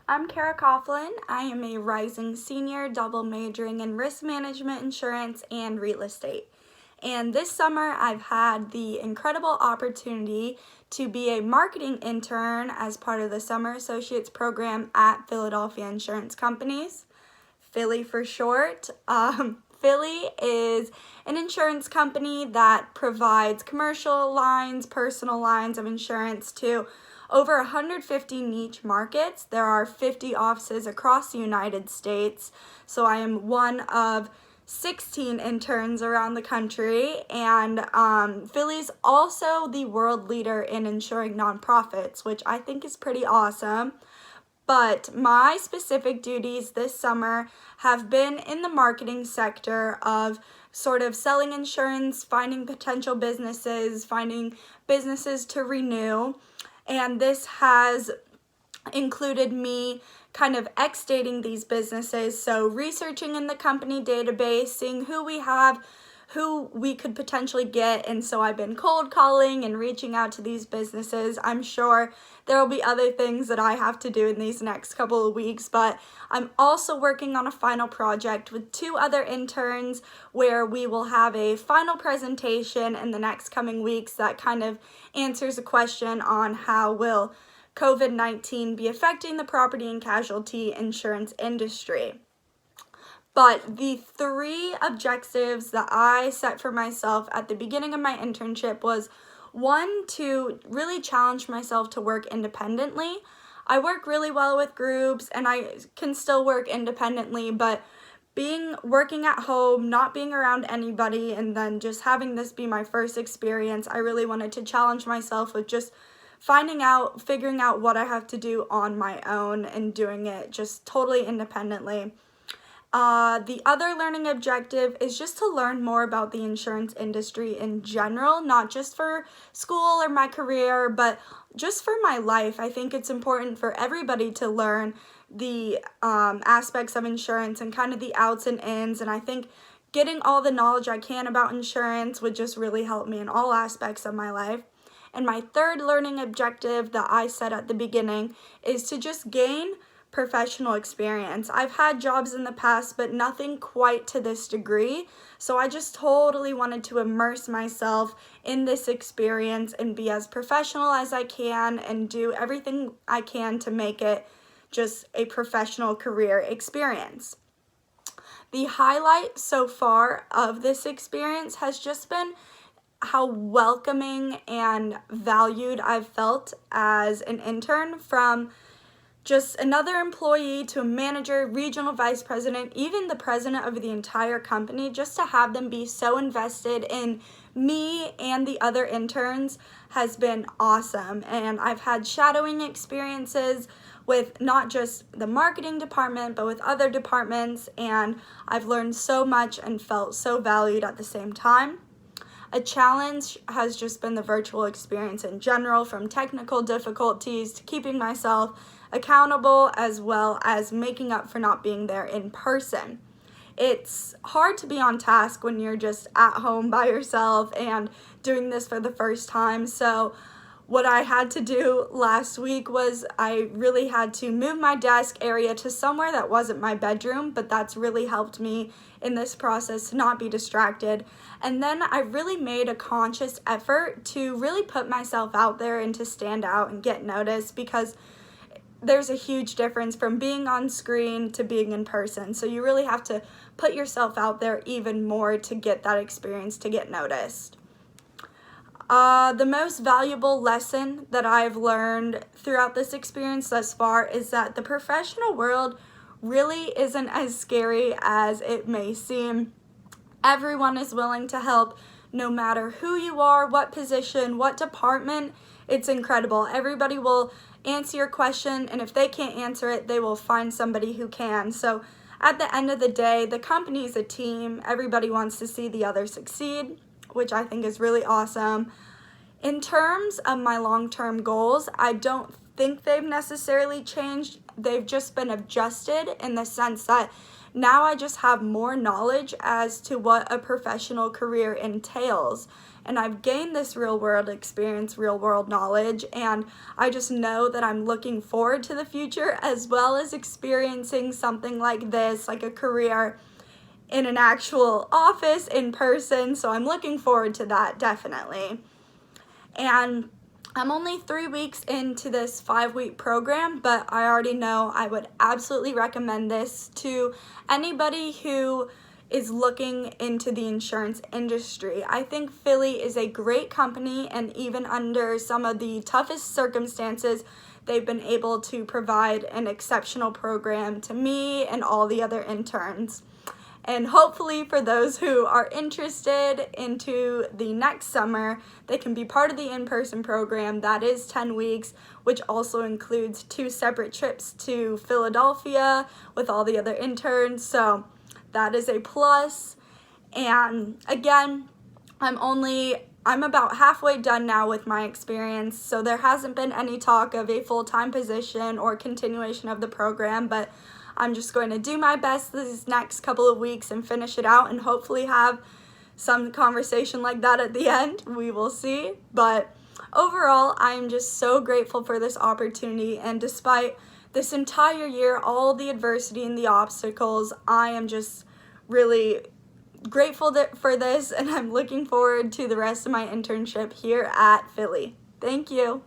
I'm Kara Coughlin. I am a rising senior, double majoring in risk management, insurance, and real estate. And this summer, I've had the incredible opportunity to be a marketing intern as part of the Summer Associates program at Philadelphia Insurance Companies, Philly for short. Philly is an insurance company that provides commercial lines, personal lines of insurance to over 150 niche markets. There are 50 offices across the United States, so I am one of 16 interns around the country, and Philly's also the world leader in insuring nonprofits, which I think is pretty awesome. But my specific duties this summer have been in the marketing sector of sort of selling insurance, finding potential businesses, finding businesses to renew. And this has included me kind of ex-dating these businesses, so researching in the company database, seeing who we have, who we could potentially get, and so I've been cold calling and reaching out to these businesses. I'm sure there will be other things that I have to do in these next couple of weeks, but I'm also working on a final project with 2 other interns where we will have a final presentation in the next coming weeks that kind of answers a question on how will COVID-19 be affecting the property and casualty insurance industry. But the 3 objectives that I set for myself at the beginning of my internship was, 1, to really challenge myself to work independently. I work really well with groups and I can still work independently, but working at home, not being around anybody, and then just having this be my first experience, I really wanted to challenge myself with just figuring out what I have to do on my own and doing it just totally independently. The other learning objective is just to learn more about the insurance industry in general, not just for school or my career, but just for my life. I think it's important for everybody to learn the aspects of insurance and kind of the outs and ins, and I think getting all the knowledge I can about insurance would just really help me in all aspects of my life. And my third learning objective that I set at the beginning is to just gain professional experience. I've had jobs in the past, but nothing quite to this degree. So I just totally wanted to immerse myself in this experience and be as professional as I can and do everything I can to make it just a professional career experience. The highlight so far of this experience has just been how welcoming and valued I've felt as an intern, from just another employee to a manager, regional vice president, even the president of the entire company. Just to have them be so invested in me and the other interns has been awesome. And I've had shadowing experiences with not just the marketing department, but with other departments, and I've learned so much and felt so valued at the same time. A challenge has just been the virtual experience in general, from technical difficulties to keeping myself accountable, as well as making up for not being there in person. It's hard to be on task when you're just at home by yourself and doing this for the first time. So what I had to do last week was I really had to move my desk area to somewhere that wasn't my bedroom, but that's really helped me in this process to not be distracted. And then I really made a conscious effort to really put myself out there and to stand out and get noticed, because there's a huge difference from being on screen to being in person. So you really have to put yourself out there even more to get that experience, to get noticed. The most valuable lesson that I've learned throughout this experience thus far is that the professional world really isn't as scary as it may seem. Everyone is willing to help, no matter who you are, what position, what department. It's incredible. Everybody will answer your question, and if they can't answer it, they will find somebody who can. So at the end of the day, the company is a team. Everybody wants to see the other succeed, which I think is really awesome. In terms of my long-term goals, I don't think they've necessarily changed. They've just been adjusted in the sense that now I just have more knowledge as to what a professional career entails. and I've gained this real world experience, real world knowledge, and I just know that I'm looking forward to the future as well as experiencing something like this, like a career in an actual office in person. So I'm looking forward to that, definitely. And I'm only 3 weeks into this 5-week program, but I already know I would absolutely recommend this to anybody who is looking into the insurance industry. I think Philly is a great company, and even under some of the toughest circumstances, they've been able to provide an exceptional program to me and all the other interns. And hopefully for those who are interested into the next summer, they can be part of the in-person program. That is 10 weeks, which also includes 2 separate trips to Philadelphia with all the other interns. So that is a plus. And again, I'm about halfway done now with my experience, so there hasn't been any talk of a full-time position or continuation of the program, but I'm just going to do my best these next couple of weeks and finish it out and hopefully have some conversation like that at the end. We will see. But overall, I'm just so grateful for this opportunity, and despite this entire year, all the adversity and the obstacles, I am just really grateful for this, and I'm looking forward to the rest of my internship here at Philly. Thank you.